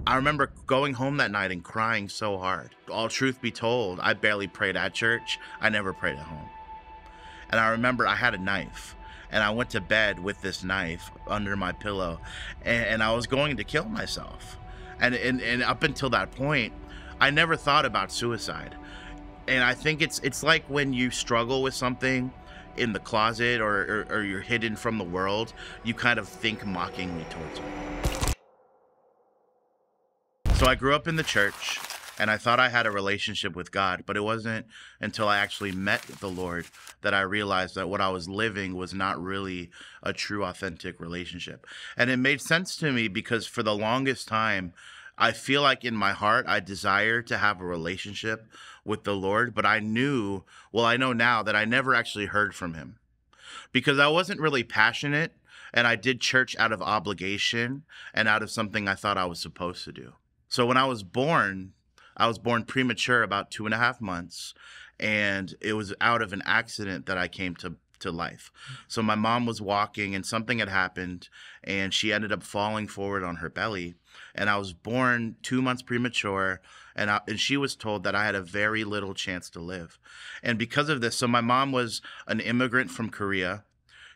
I remember going home that night and crying so hard. All truth be told, I barely prayed at church. I never prayed at home. And I remember I had a knife, and I went to bed with this knife under my pillow, and I was going to kill myself. And up until that point, I never thought about suicide. And I think it's like when you struggle with something in the closet, or you're hidden from the world, you kind of think mockingly towards it. So I grew up in the church, and I thought I had a relationship with God, but it wasn't until I actually met the Lord that I realized that what I was living was not really a true, authentic relationship. And it made sense to me because for the longest time, I feel like in my heart, I desire to have a relationship with the Lord, but I knew, well, I know now that I never actually heard from him because I wasn't really passionate, and I did church out of obligation and out of something I thought I was supposed to do. So when I was born premature, about 2.5 months, and it was out of an accident that I came to life. So my mom was walking and something had happened, and she ended up falling forward on her belly. And I was born 2 months premature, and she was told that I had a very little chance to live. And because of this, so my mom was an immigrant from Korea.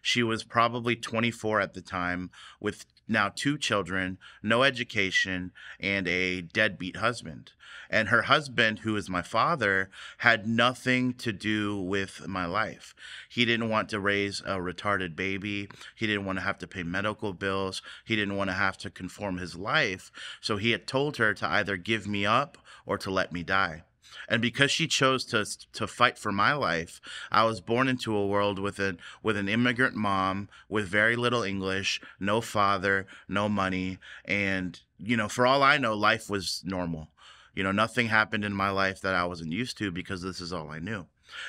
She was probably 24 at the time, with now 2 children, no education, and a deadbeat husband. And her husband, who is my father, had nothing to do with my life. He didn't want to raise a retarded baby. He didn't want to have to pay medical bills. He didn't want to have to conform his life. So he had told her to either give me up or to let me die. And because she chose to fight for my life, I was born into a world with an immigrant mom with very little English, no father, no money, and for all I know, life was normal. Nothing happened in my life that I wasn't used to because this is all I knew.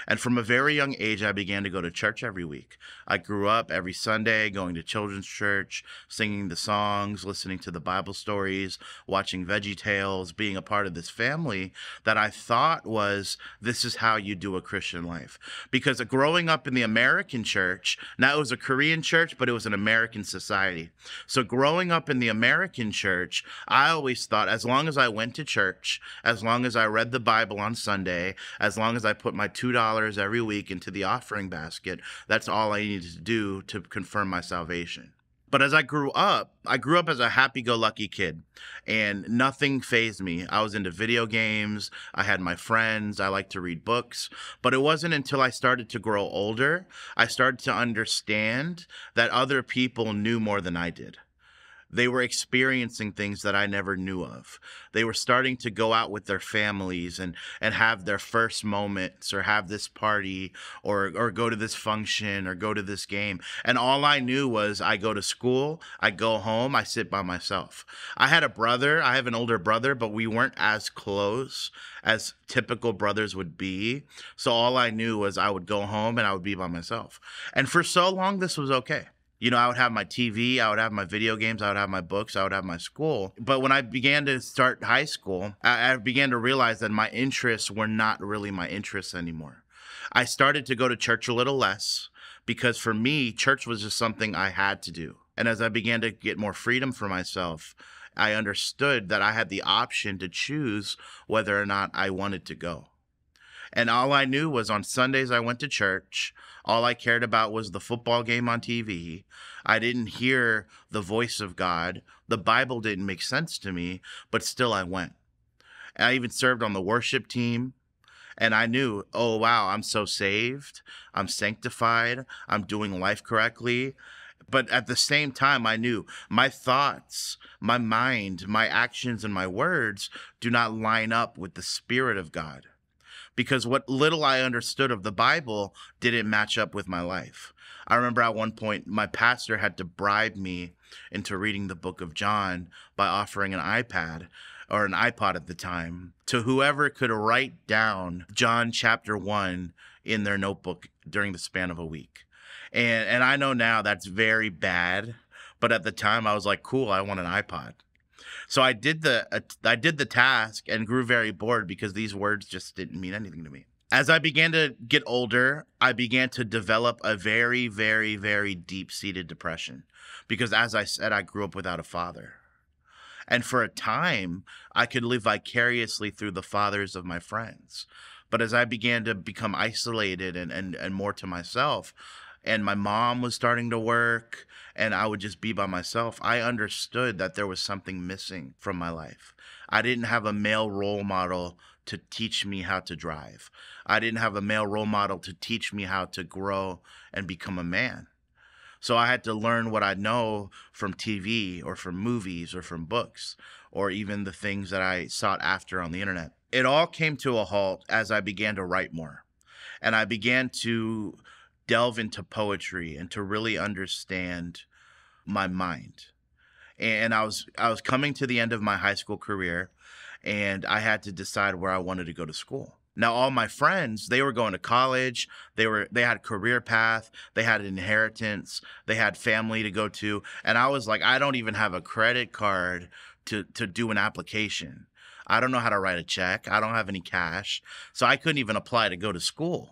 And from a very young age, I began to go to church every week. I grew up every Sunday going to children's church, singing the songs, listening to the Bible stories, watching Veggie Tales, being a part of this family that I thought was, this is how you do a Christian life. Because growing up in the American church, now it was a Korean church, but it was an American society. So growing up in the American church, I always thought as long as I went to church, as long as I read the Bible on Sunday, as long as I put my $2 every week into the offering basket, that's all I needed to do to confirm my salvation. But as I grew up as a happy-go-lucky kid, and nothing fazed me. I was into video games, I had my friends, I liked to read books, but it wasn't until I started to grow older, I started to understand that other people knew more than I did. They were experiencing things that I never knew of. They were starting to go out with their families and have their first moments, or have this party, or go to this function, or go to this game. And all I knew was I go to school, I go home, I sit by myself. I had a brother, I have an older brother, but we weren't as close as typical brothers would be. So all I knew was I would go home and I would be by myself. And for so long, this was okay. I would have my TV, I would have my video games, I would have my books, I would have my school. But when I began to start high school, I began to realize that my interests were not really my interests anymore. I started to go to church a little less because for me, church was just something I had to do. And as I began to get more freedom for myself, I understood that I had the option to choose whether or not I wanted to go. And all I knew was on Sundays I went to church. All I cared about was the football game on TV. I didn't hear the voice of God. The Bible didn't make sense to me, but still I went. And I even served on the worship team. And I knew, oh, wow, I'm so saved. I'm sanctified. I'm doing life correctly. But at the same time, I knew my thoughts, my mind, my actions, and my words do not line up with the Spirit of God. Because what little I understood of the Bible didn't match up with my life. I remember at one point, my pastor had to bribe me into reading the book of John by offering an iPad, or an iPod at the time, to whoever could write down John chapter 1 in their notebook during the span of a week. And I know now that's very bad, but at the time I was like, cool, I want an iPod. So I did the task and grew very bored because these words just didn't mean anything to me. As I began to get older, I began to develop a very, very, very deep-seated depression because, as I said, I grew up without a father. And for a time, I could live vicariously through the fathers of my friends. But as I began to become isolated and more to myself, and my mom was starting to work, and I would just be by myself, I understood that there was something missing from my life. I didn't have a male role model to teach me how to drive. I didn't have a male role model to teach me how to grow and become a man. So I had to learn what I know from TV or from movies or from books or even the things that I sought after on the internet. It all came to a halt as I began to write more, and I began to delve into poetry and to really understand my mind. And I was coming to the end of my high school career, and I had to decide where I wanted to go to school. Now, all my friends, they were going to college. They had career path. They had inheritance. They had family to go to. And I was like, I don't even have a credit card to do an application. I don't know how to write a check. I don't have any cash. So I couldn't even apply to go to school.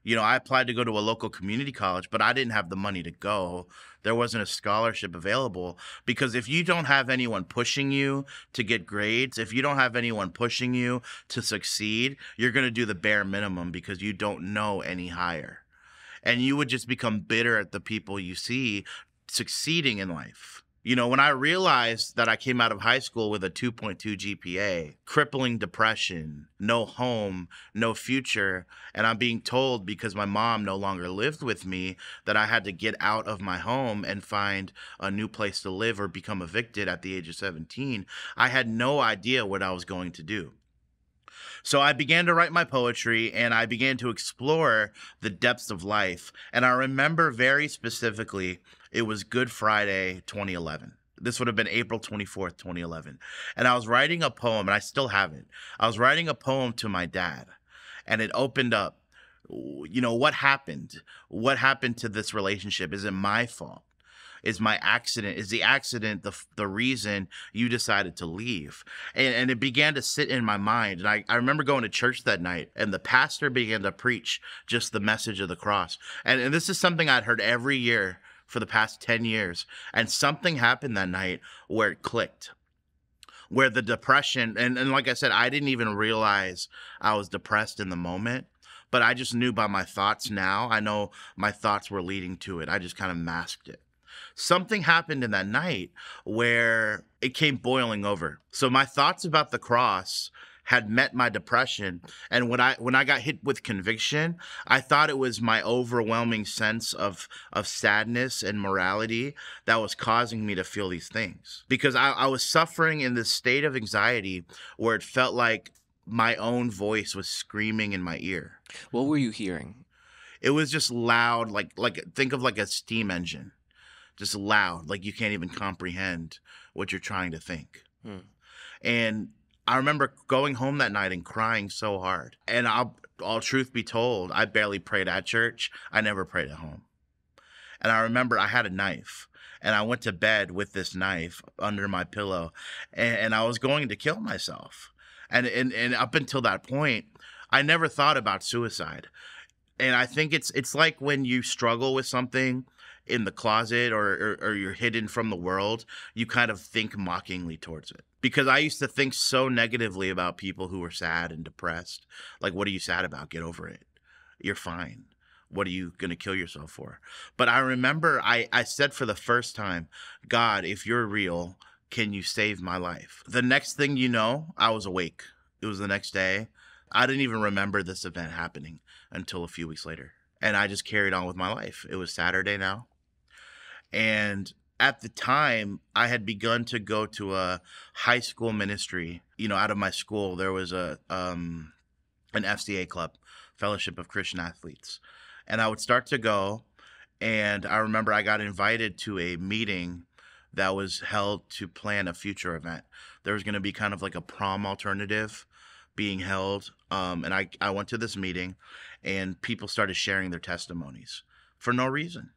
I applied to go to a local community college, but I didn't have the money to go. There wasn't a scholarship available because if you don't have anyone pushing you to get grades, if you don't have anyone pushing you to succeed, you're going to do the bare minimum because you don't know any higher. And you would just become bitter at the people you see succeeding in life. When I realized that I came out of high school with a 2.2 GPA, crippling depression, no home, no future, and I'm being told because my mom no longer lived with me that I had to get out of my home and find a new place to live or become evicted at the age of 17, I had no idea what I was going to do. So I began to write my poetry and I began to explore the depths of life. And I remember very specifically, it was Good Friday 2011. This would have been April 24th, 2011. And I was writing a poem, and I still have it. I was writing a poem to my dad, and it opened up, what happened? What happened to this relationship? Is it my fault? Is the accident the reason you decided to leave? And it began to sit in my mind. And I remember going to church that night, and the pastor began to preach just the message of the cross. And this is something I'd heard every year for the past 10 years. And something happened that night where it clicked, where the depression, and like I said, I didn't even realize I was depressed in the moment. But I just knew by my thoughts now. I know my thoughts were leading to it. I just kind of masked it. Something happened in that night where it came boiling over. So my thoughts about the cross had met my depression. And when I got hit with conviction, I thought it was my overwhelming sense of sadness and morality that was causing me to feel these things. Because I was suffering in this state of anxiety where it felt like my own voice was screaming in my ear. What were you hearing? It was just loud, like think of like a steam engine. Just loud, like you can't even comprehend what you're trying to think. And I remember going home that night and crying so hard. And all truth be told, I barely prayed at church. I never prayed at home. And I remember I had a knife, and I went to bed with this knife under my pillow, and I was going to kill myself. And up until that point, I never thought about suicide. And I think it's like when you struggle with something in the closet or you're hidden from the world, you kind of think mockingly towards it. Because I used to think so negatively about people who were sad and depressed. Like, what are you sad about? Get over it. You're fine. What are you going to kill yourself for? But I remember I said for the first time, God, if you're real, can you save my life? The next thing you know, I was awake. It was the next day. I didn't even remember this event happening until a few weeks later. And I just carried on with my life. It was Saturday now. And at the time, I had begun to go to a high school ministry. Out of my school, there was an FCA club, Fellowship of Christian Athletes. And I would start to go. And I remember I got invited to a meeting that was held to plan a future event. There was going to be kind of like a prom alternative being held. And I went to this meeting, and people started sharing their testimonies for no reason.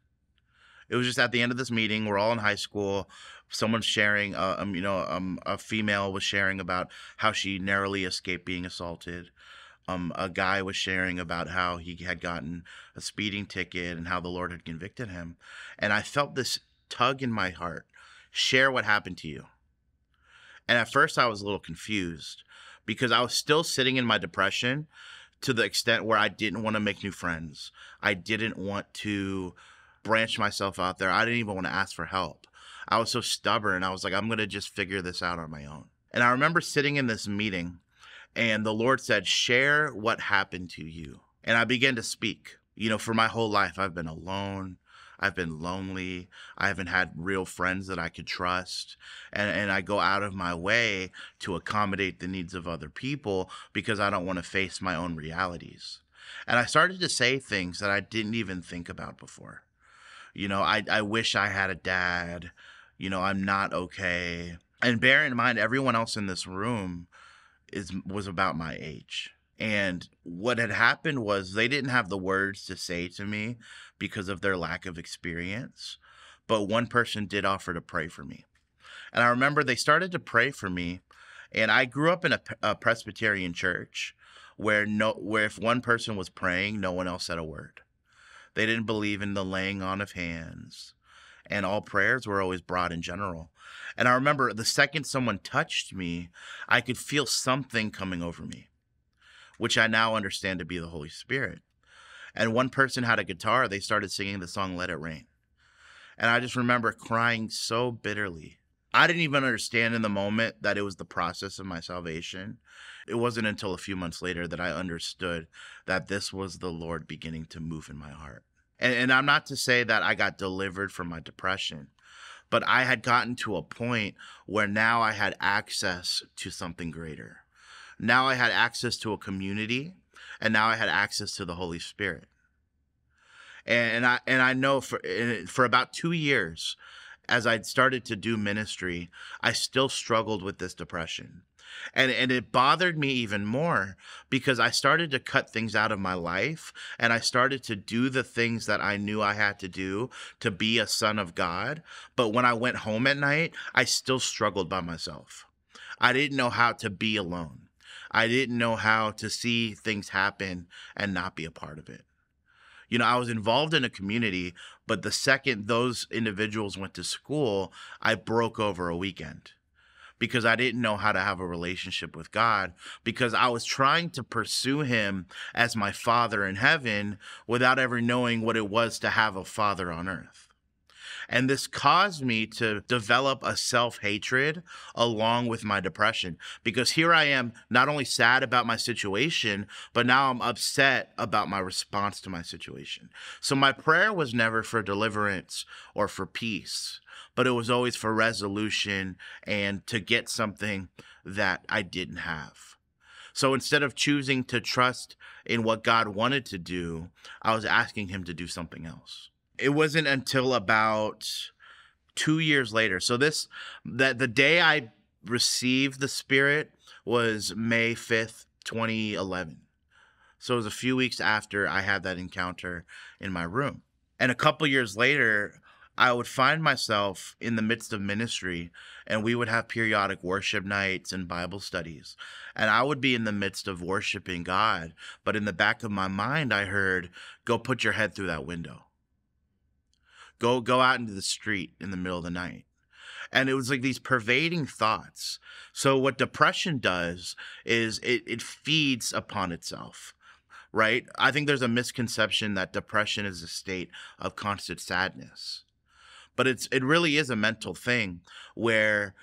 It was just at the end of this meeting, we're all in high school. Someone's sharing, a female was sharing about how she narrowly escaped being assaulted. A guy was sharing about how he had gotten a speeding ticket and how the Lord had convicted him. And I felt this tug in my heart. Share what happened to you. And at first I was a little confused because I was still sitting in my depression to the extent where I didn't want to make new friends. I didn't want to branch myself out there. I didn't even want to ask for help. I was so stubborn. I was like, I'm going to just figure this out on my own. And I remember sitting in this meeting and the Lord said, share what happened to you. And I began to speak. You know, for my whole life, I've been alone. I've been lonely. I haven't had real friends that I could trust. And I go out of my way to accommodate the needs of other people because I don't want to face my own realities. And I started to say things that I didn't even think about before. You know, I wish I had a dad. You know, I'm not okay. And bear in mind, everyone else in this room was about my age. And what had happened was they didn't have the words to say to me because of their lack of experience. But one person did offer to pray for me. And I remember they started to pray for me. And I grew up in a Presbyterian church where if one person was praying, no one else said a word. They didn't believe in the laying on of hands. And all prayers were always broad in general. And I remember the second someone touched me, I could feel something coming over me, which I now understand to be the Holy Spirit. And one person had a guitar. They started singing the song, Let It Rain. And I just remember crying so bitterly. I didn't even understand in the moment that it was the process of my salvation. It wasn't until a few months later that I understood that this was the Lord beginning to move in my heart. And I'm not to say that I got delivered from my depression, but I had gotten to a point where now I had access to something greater. Now I had access to a community, and now I had access to the Holy Spirit. And I know for about 2 years, as I started to do ministry, I still struggled with this depression. And it bothered me even more because I started to cut things out of my life and I started to do the things that I knew I had to do to be a son of God. But when I went home at night, I still struggled by myself. I didn't know how to be alone. I didn't know how to see things happen and not be a part of it. You know, I was involved in a community, but the second those individuals went to school, I broke over a weekend because I didn't know how to have a relationship with God because I was trying to pursue him as my Father in heaven without ever knowing what it was to have a father on earth. And this caused me to develop a self-hatred along with my depression because here I am not only sad about my situation, but now I'm upset about my response to my situation. So my prayer was never for deliverance or for peace, but it was always for resolution and to get something that I didn't have. So instead of choosing to trust in what God wanted to do, I was asking him to do something else. It wasn't until about 2 years later. So that the day I received the Spirit was May 5th, 2011. So it was a few weeks after I had that encounter in my room. And a couple years later, I would find myself in the midst of ministry and we would have periodic worship nights and Bible studies. And I would be in the midst of worshiping God. But in the back of my mind, I heard, go put your head through that window. Go out into the street in the middle of the night. And it was like these pervading thoughts. So what depression does is it feeds upon itself, right? I think there's a misconception that depression is a state of constant sadness. But it really is a mental thing where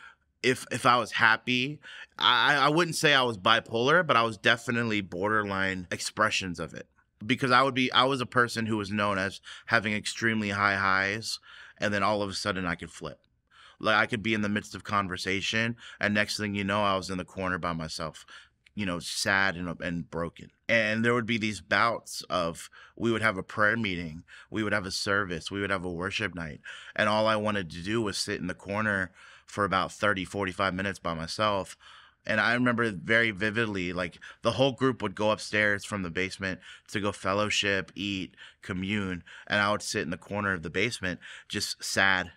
if I was happy, I wouldn't say I was bipolar, but I was definitely borderline expressions of it. Because I was a person who was known as having extremely high highs, and then all of a sudden I could flip. Like I could be in the midst of conversation, and next thing you know, I was in the corner by myself, you know, sad and broken. And there would be these bouts of we would have a prayer meeting, we would have a service, we would have a worship night, and all I wanted to do was sit in the corner for about 30, 45 minutes by myself. And I remember very vividly, like the whole group would go upstairs from the basement to go fellowship, eat, commune. And I would sit in the corner of the basement, just sad,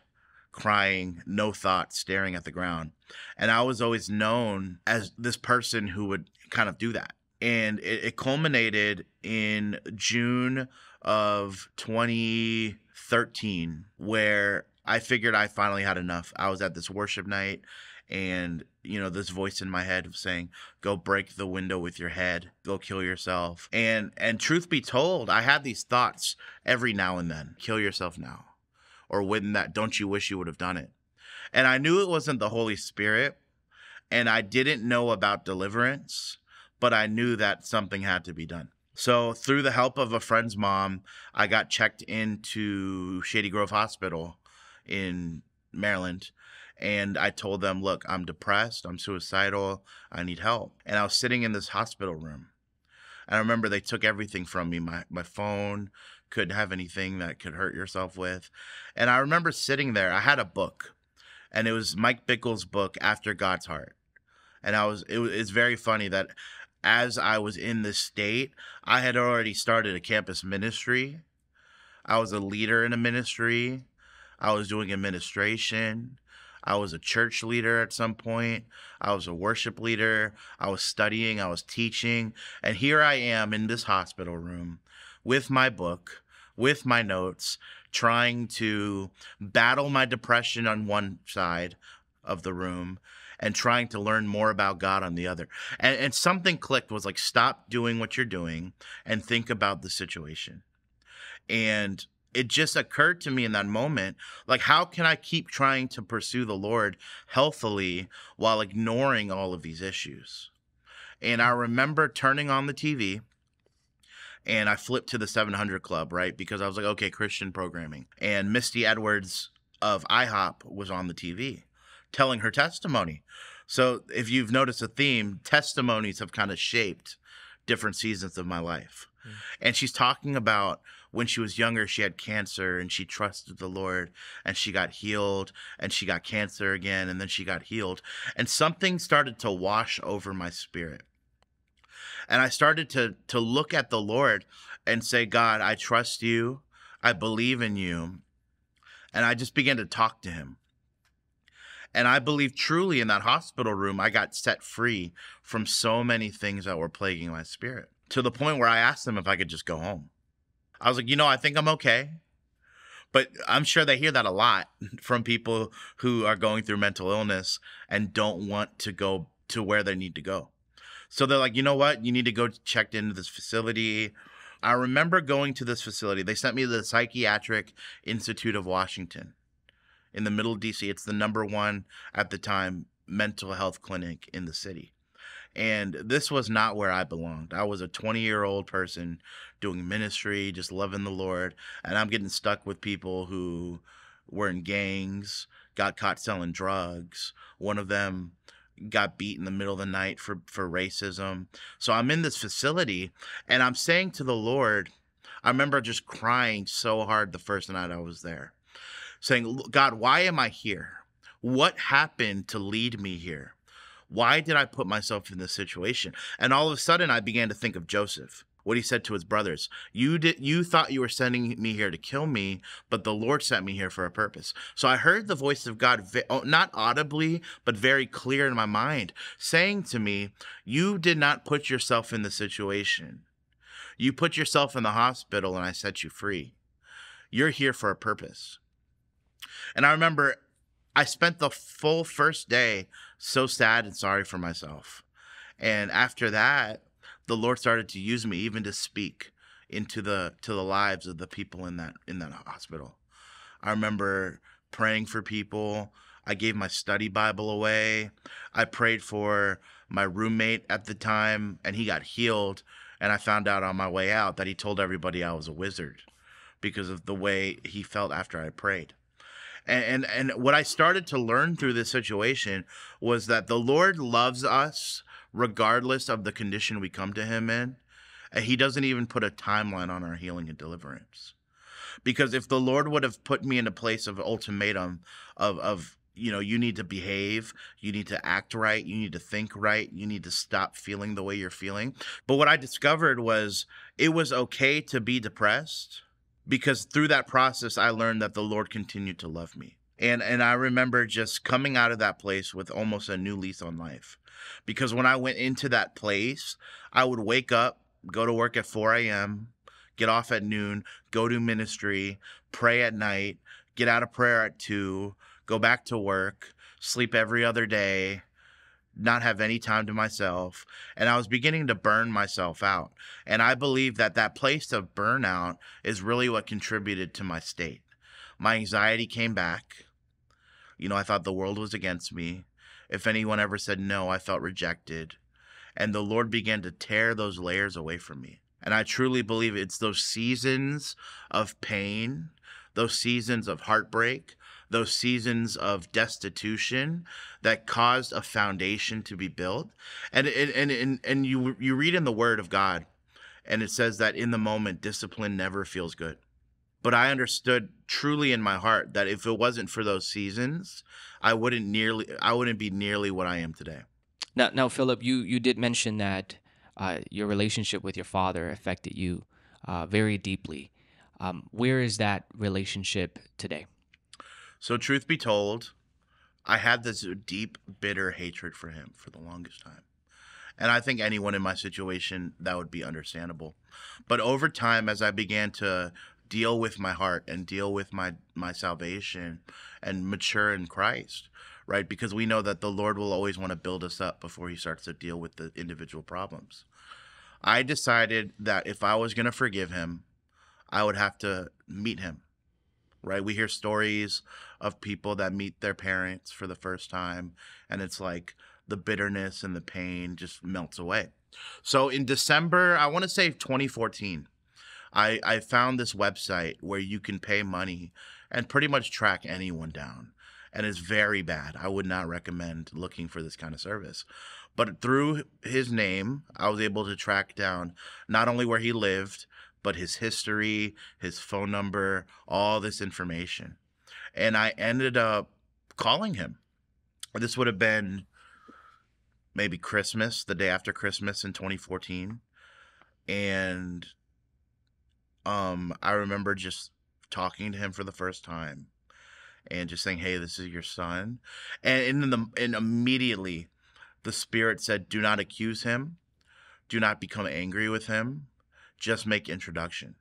crying, no thoughts, staring at the ground. And I was always known as this person who would kind of do that. And it culminated in June of 2013, where I figured I finally had enough. I was at this worship night And, this voice in my head of saying, go break the window with your head, go kill yourself. And truth be told, I had these thoughts every now and then. Kill yourself now. Or wouldn't that, don't you wish you would have done it? And I knew it wasn't the Holy Spirit, and I didn't know about deliverance, but I knew that something had to be done. So through the help of a friend's mom, I got checked into Shady Grove Hospital in Maryland. And I told them, look, I'm depressed, I'm suicidal, I need help. And I was sitting in this hospital room. And I remember they took everything from me, my phone, couldn't have anything that could hurt yourself with. And I remember sitting there, I had a book, and it was Mike Bickle's book, After God's Heart. And it's very funny that as I was in this state, I had already started a campus ministry. I was a leader in a ministry. I was doing administration. I was a church leader at some point. I was a worship leader. I was studying. I was teaching. And here I am in this hospital room with my book, with my notes, trying to battle my depression on one side of the room and trying to learn more about God on the other. And something clicked, was like, stop doing what you're doing and think about the situation. And it just occurred to me in that moment, like, how can I keep trying to pursue the Lord healthily while ignoring all of these issues? And I remember turning on the TV, and I flipped to the 700 Club, right? Because I was like, okay, Christian programming. And Misty Edwards of IHOP was on the TV telling her testimony. So if you've noticed a theme, testimonies have kind of shaped different seasons of my life. And she's talking about when she was younger, she had cancer and she trusted the Lord and she got healed, and she got cancer again and then she got healed. And something started to wash over my spirit. And I started to look at the Lord and say, God, I trust you. I believe in you. And I just began to talk to him. And I believe truly in that hospital room, I got set free from so many things that were plaguing my spirit, to the point where I asked him if I could just go home. I was like, I think I'm okay. But I'm sure they hear that a lot from people who are going through mental illness and don't want to go to where they need to go. So they're like, you know what? You need to go check into this facility. I remember going to this facility. They sent me to the Psychiatric Institute of Washington in the middle of DC. It's the #1 at the time mental health clinic in the city. And this was not where I belonged. I was a 20-year-old person doing ministry, just loving the Lord. And I'm getting stuck with people who were in gangs, got caught selling drugs. One of them got beat in the middle of the night for racism. So I'm in this facility and I'm saying to the Lord, I remember just crying so hard the first night I was there, saying, God, why am I here? What happened to lead me here? Why did I put myself in this situation? And all of a sudden I began to think of Joseph, what he said to his brothers. You thought you were sending me here to kill me, but the Lord sent me here for a purpose. So I heard the voice of God, not audibly, but very clear in my mind, saying to me, you did not put yourself in the situation. You put yourself in the hospital and I set you free. You're here for a purpose. And I remember I spent the full first day so sad and sorry for myself. And after that, the Lord started to use me even to speak into the lives of the people in that hospital. I remember praying for people. I gave my study Bible away. I prayed for my roommate at the time, and he got healed. And I found out on my way out that he told everybody I was a wizard because of the way he felt after I prayed. And what I started to learn through this situation was that the Lord loves us regardless of the condition we come to him in. And he doesn't even put a timeline on our healing and deliverance. Because if the Lord would have put me in a place of ultimatum of you need to behave, you need to act right, you need to think right, you need to stop feeling the way you're feeling. But what I discovered was it was okay to be depressed, because through that process, I learned that the Lord continued to love me. And I remember just coming out of that place with almost a new lease on life. Because when I went into that place, I would wake up, go to work at 4 a.m., get off at noon, go to ministry, pray at night, get out of prayer at 2, go back to work, sleep every other day, not have any time to myself. And I was beginning to burn myself out. And I believe that that place of burnout is really what contributed to my state. My anxiety came back. I thought the world was against me. If anyone ever said no, I felt rejected. And the Lord began to tear those layers away from me. And I truly believe it's those seasons of pain, those seasons of heartbreak, those seasons of destitution that caused a foundation to be built. And you read in the Word of God, and it says that in the moment, discipline never feels good. But I understood truly in my heart that if it wasn't for those seasons, I wouldn't be nearly what I am today. Now, Phillip, you did mention that your relationship with your father affected you very deeply. Where is that relationship today? So truth be told, I had this deep, bitter hatred for him for the longest time. And I think anyone in my situation, that would be understandable. But over time, as I began to deal with my heart and deal with my salvation and mature in Christ, right? Because we know that the Lord will always want to build us up before he starts to deal with the individual problems. I decided that if I was going to forgive him, I would have to meet him, right? We hear stories of people that meet their parents for the first time, and it's like the bitterness and the pain just melts away. So in December, I want to say 2014, I found this website where you can pay money and pretty much track anyone down. And it's very bad. I would not recommend looking for this kind of service. But through his name, I was able to track down not only where he lived, but his history, his phone number, all this information. And I ended up calling him. This would have been maybe Christmas, the day after Christmas in 2014. And I remember just talking to him for the first time and just saying, hey, this is your son. And immediately the Spirit said, do not accuse him. Do not become angry with him. Just make introduction.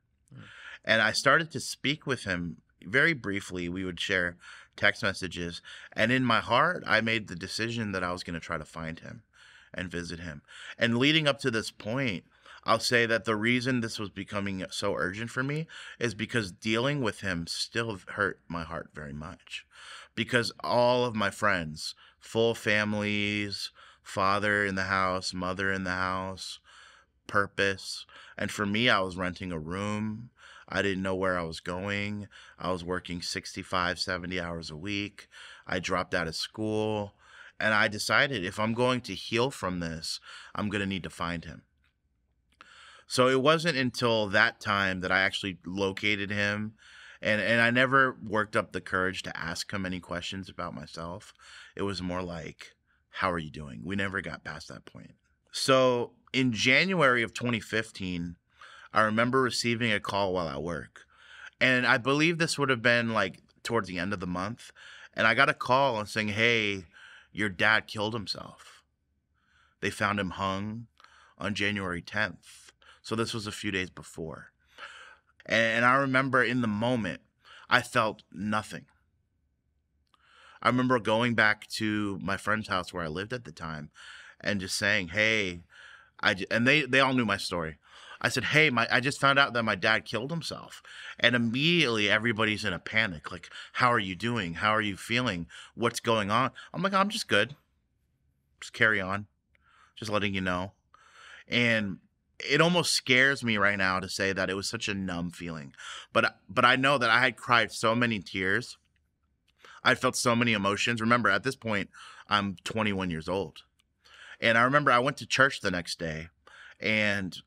And I started to speak with him very briefly. We would share text messages. And in my heart, I made the decision that I was going to try to find him and visit him. And leading up to this point, I'll say that the reason this was becoming so urgent for me is because dealing with him still hurt my heart very much. Because all of my friends, full families, father in the house, mother in the house, purpose. And for me, I was renting a room. I didn't know where I was going. I was working 65, 70 hours a week. I dropped out of school. And I decided if I'm going to heal from this, I'm going to need to find him. So it wasn't until that time that I actually located him, and I never worked up the courage to ask him any questions about myself. It was more like, how are you doing? We never got past that point. So in January of 2015, I remember receiving a call while at work, and I believe this would have been like towards the end of the month, and I got a call and saying, hey, your dad killed himself. They found him hung on January 10th. So this was a few days before. And I remember in the moment, I felt nothing. I remember going back to my friend's house where I lived at the time and just saying, hey, and they all knew my story. I said, hey, I just found out that my dad killed himself. And immediately everybody's in a panic. Like, how are you doing? How are you feeling? What's going on? I'm like, I'm just good. Just carry on. Just letting you know. And it almost scares me right now to say that it was such a numb feeling. But I know that I had cried so many tears. I felt so many emotions. Remember, at this point, I'm 21 years old. And I remember I went to church the next day, and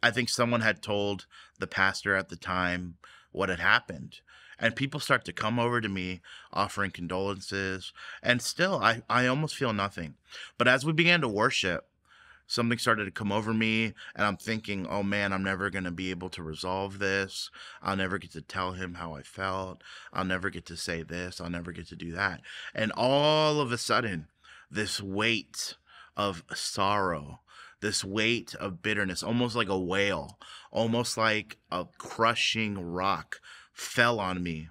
I think someone had told the pastor at the time what had happened. And people start to come over to me offering condolences. And still, I almost feel nothing. But as we began to worship, something started to come over me, and I'm thinking, oh man, I'm never going to be able to resolve this. I'll never get to tell him how I felt. I'll never get to say this. I'll never get to do that. And all of a sudden, this weight of sorrow, this weight of bitterness, almost like a whale, almost like a crushing rock, fell on me.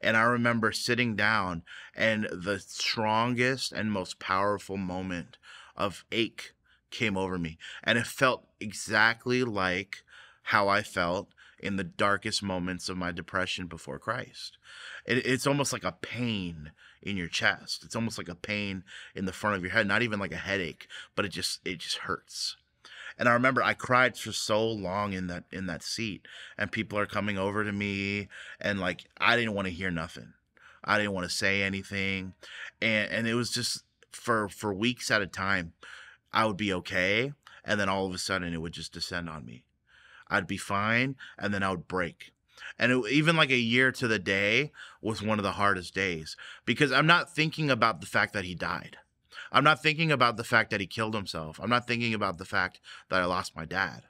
And I remember sitting down, and the strongest and most powerful moment of ache came over me. And it felt exactly like how I felt in the darkest moments of my depression before Christ. It's almost like a pain in your chest. It's almost like a pain in the front of your head, not even like a headache, but it just hurts. And I remember I cried for so long in that seat, and people are coming over to me, and like I didn't want to hear nothing. I didn't want to say anything. And it was just for weeks at a time, I would be okay, and then all of a sudden it would just descend on me. I'd be fine, and then I would break. And even like a year to the day was one of the hardest days, because I'm not thinking about the fact that he died. I'm not thinking about the fact that he killed himself. I'm not thinking about the fact that I lost my dad.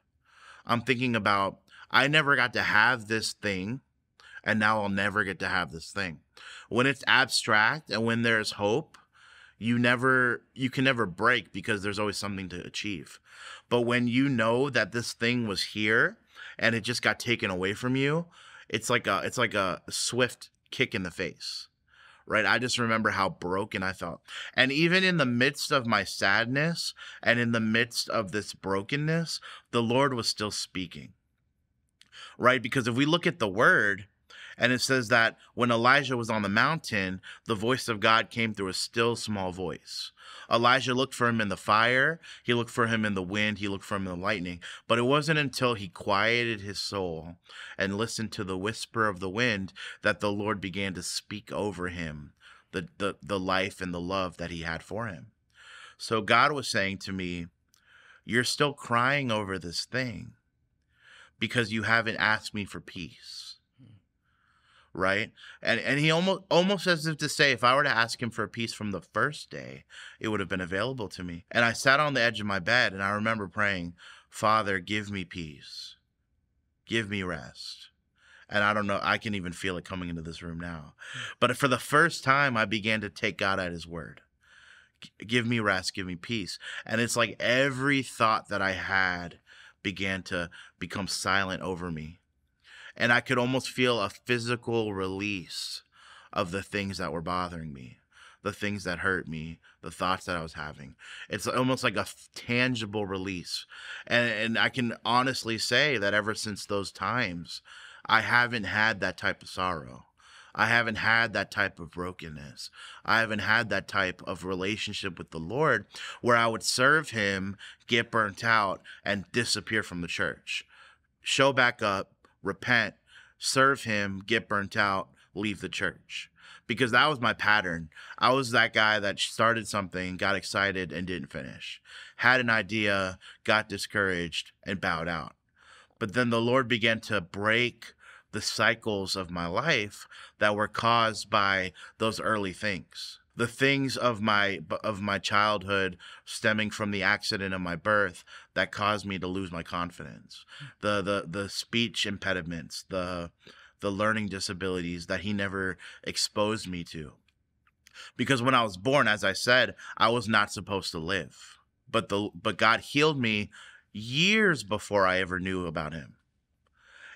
I'm thinking about I never got to have this thing, and now I'll never get to have this thing. When it's abstract and when there's hope, you can never break, because there's always something to achieve. But when you know that this thing was here and it just got taken away from you, it's like a swift kick in the face. Right? I just remember how broken I felt. And even in the midst of my sadness and in the midst of this brokenness, the Lord was still speaking. Right? Because if we look at the word, and it says that when Elijah was on the mountain, the voice of God came through a still small voice. Elijah looked for him in the fire. He looked for him in the wind. He looked for him in the lightning. But it wasn't until he quieted his soul and listened to the whisper of the wind that the Lord began to speak over him the life and the love that he had for him. So God was saying to me, you're still crying over this thing because you haven't asked me for peace. Right? And he almost as if to say, if I were to ask him for a peace from the first day, it would have been available to me. And I sat on the edge of my bed, and I remember praying, Father, give me peace. Give me rest. And I don't know, I can even feel it coming into this room now. But for the first time, I began to take God at his word. Give me rest, give me peace. And it's like every thought that I had began to become silent over me. And I could almost feel a physical release of the things that were bothering me, the things that hurt me, the thoughts that I was having. It's almost like a tangible release. And I can honestly say that ever since those times, I haven't had that type of sorrow. I haven't had that type of brokenness. I haven't had that type of relationship with the Lord where I would serve him, get burnt out, and disappear from the church. Show back up, repent, serve him, get burnt out, leave the church. Because that was my pattern. I was that guy that started something, got excited, and didn't finish. Had an idea, got discouraged, and bowed out. But then the Lord began to break the cycles of my life that were caused by those early things. The things of my childhood stemming from the accident of my birth that caused me to lose my confidence. The speech impediments, the learning disabilities that he never exposed me to. Because when I was born, as I said, I was not supposed to live. But God healed me years before I ever knew about him.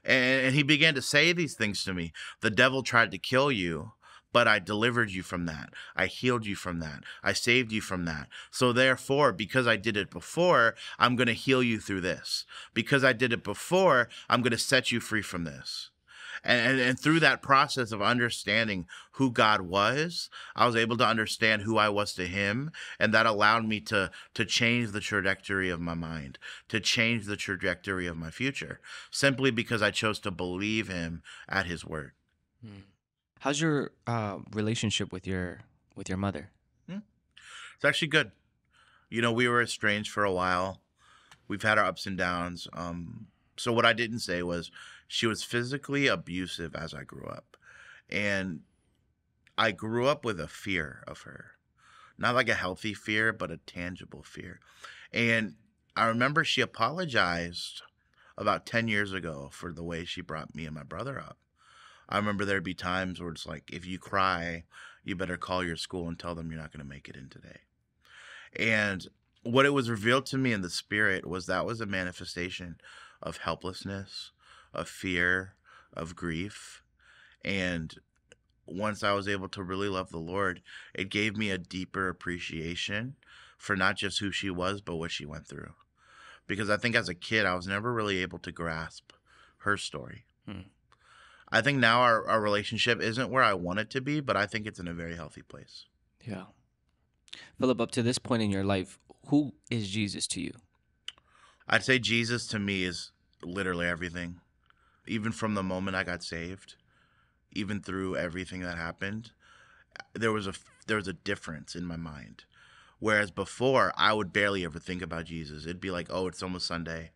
And he began to say these things to me. The devil tried to kill you, but I delivered you from that. I healed you from that. I saved you from that. So therefore, because I did it before, I'm going to heal you through this. Because I did it before, I'm going to set you free from this. And through that process of understanding who God was, I was able to understand who I was to him. And that allowed me to change the trajectory of my mind, to change the trajectory of my future, simply because I chose to believe him at his word. How's your relationship with your mother? It's actually good. You know, we were estranged for a while. We've had our ups and downs. So what I didn't say was she was physically abusive as I grew up. And I grew up with a fear of her. Not like a healthy fear, but a tangible fear. And I remember she apologized about 10 years ago for the way she brought me and my brother up. I remember there'd be times where it's like, if you cry, you better call your school and tell them you're not going to make it in today. And what it was revealed to me in the spirit was that was a manifestation of helplessness, of fear, of grief. And once I was able to really love the Lord, it gave me a deeper appreciation for not just who she was, but what she went through. Because I think as a kid, I was never really able to grasp her story. Hmm. I think now our relationship isn't where I want it to be, but I think it's in a very healthy place. Yeah. Philip, up to this point in your life, who is Jesus to you? I'd say Jesus to me is literally everything. Even from the moment I got saved, even through everything that happened, there was a difference in my mind. Whereas before, I would barely ever think about Jesus. It'd be like, oh, it's almost Sunday.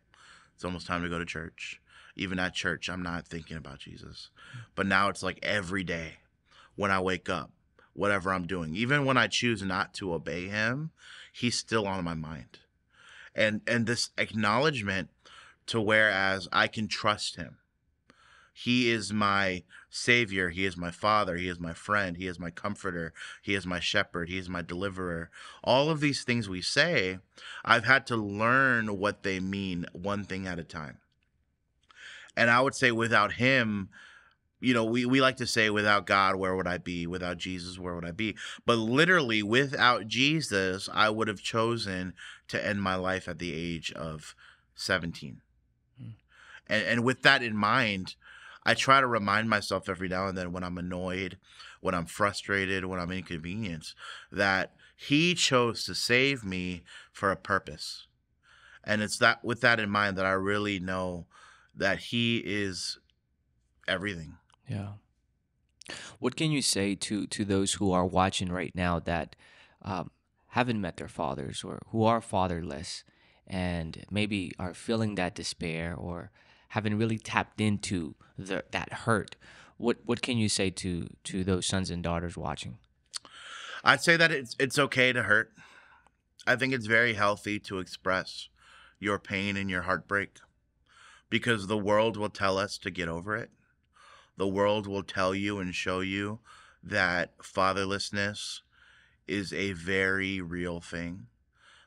It's almost time to go to church. Even at church, I'm not thinking about Jesus. But now it's like every day when I wake up, whatever I'm doing, even when I choose not to obey him, he's still on my mind. And this acknowledgement to whereas I can trust him. He is my savior. He is my father. He is my friend. He is my comforter. He is my shepherd. He is my deliverer. All of these things we say, I've had to learn what they mean one thing at a time. And I would say without him, we like to say without God, where would I be? Without Jesus, where would I be? But literally without Jesus, I would have chosen to end my life at the age of 17. And with that in mind, I try to remind myself every now and then when I'm annoyed, when I'm frustrated, when I'm inconvenienced, that he chose to save me for a purpose. And it's that with that in mind that I really know that he is everything. Yeah. What can you say to those who are watching right now that haven't met their fathers or who are fatherless and maybe are feeling that despair or haven't really tapped into that hurt? What can you say to those sons and daughters watching? I'd say that it's okay to hurt. I think it's very healthy to express your pain and your heartbreak because the world will tell us to get over it. The world will tell you and show you that fatherlessness is a very real thing.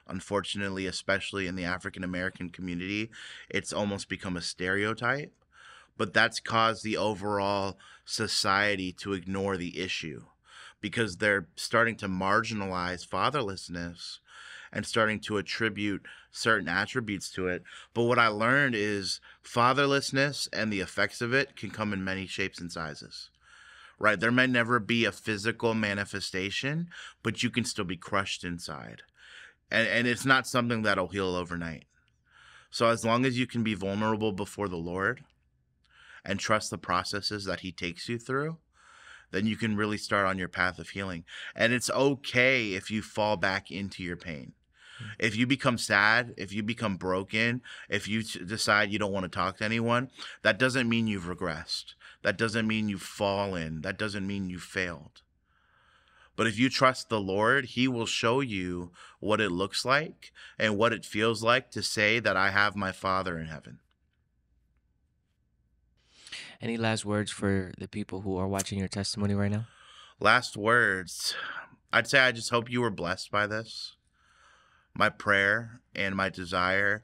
Unfortunately, especially in the African American community, it's almost become a stereotype, but that's caused the overall society to ignore the issue because they're starting to marginalize fatherlessness and starting to attribute certain attributes to it. But what I learned is fatherlessness and the effects of it can come in many shapes and sizes. Right? There may never be a physical manifestation, but you can still be crushed inside. And it's not something that'll heal overnight. So as long as you can be vulnerable before the Lord and trust the processes that he takes you through, then you can really start on your path of healing. And it's okay if you fall back into your pain. If you become sad, if you become broken, if you decide you don't want to talk to anyone, that doesn't mean you've regressed. That doesn't mean you've fallen. That doesn't mean you failed. But if you trust the Lord, he will show you what it looks like and what it feels like to say that I have my Father in heaven. Any last words for the people who are watching your testimony right now? Last words. I'd say I just hope you were blessed by this. My prayer and my desire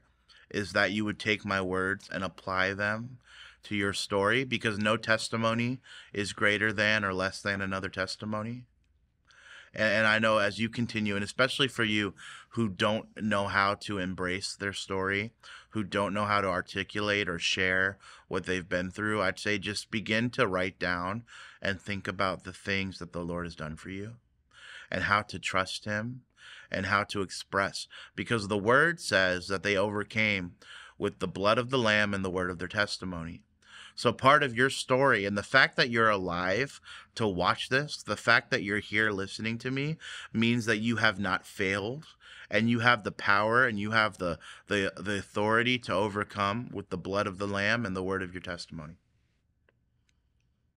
is that you would take my words and apply them to your story because no testimony is greater than or less than another testimony. And I know as you continue, and especially for you who don't know how to embrace their story, who don't know how to articulate or share what they've been through, I'd say just begin to write down and think about the things that the Lord has done for you and how to trust him and how to express. Because the word says that they overcame with the blood of the Lamb and the word of their testimony. So part of your story and the fact that you're alive to watch this, the fact that you're here listening to me means that you have not failed and you have the power and you have the authority to overcome with the blood of the Lamb and the word of your testimony.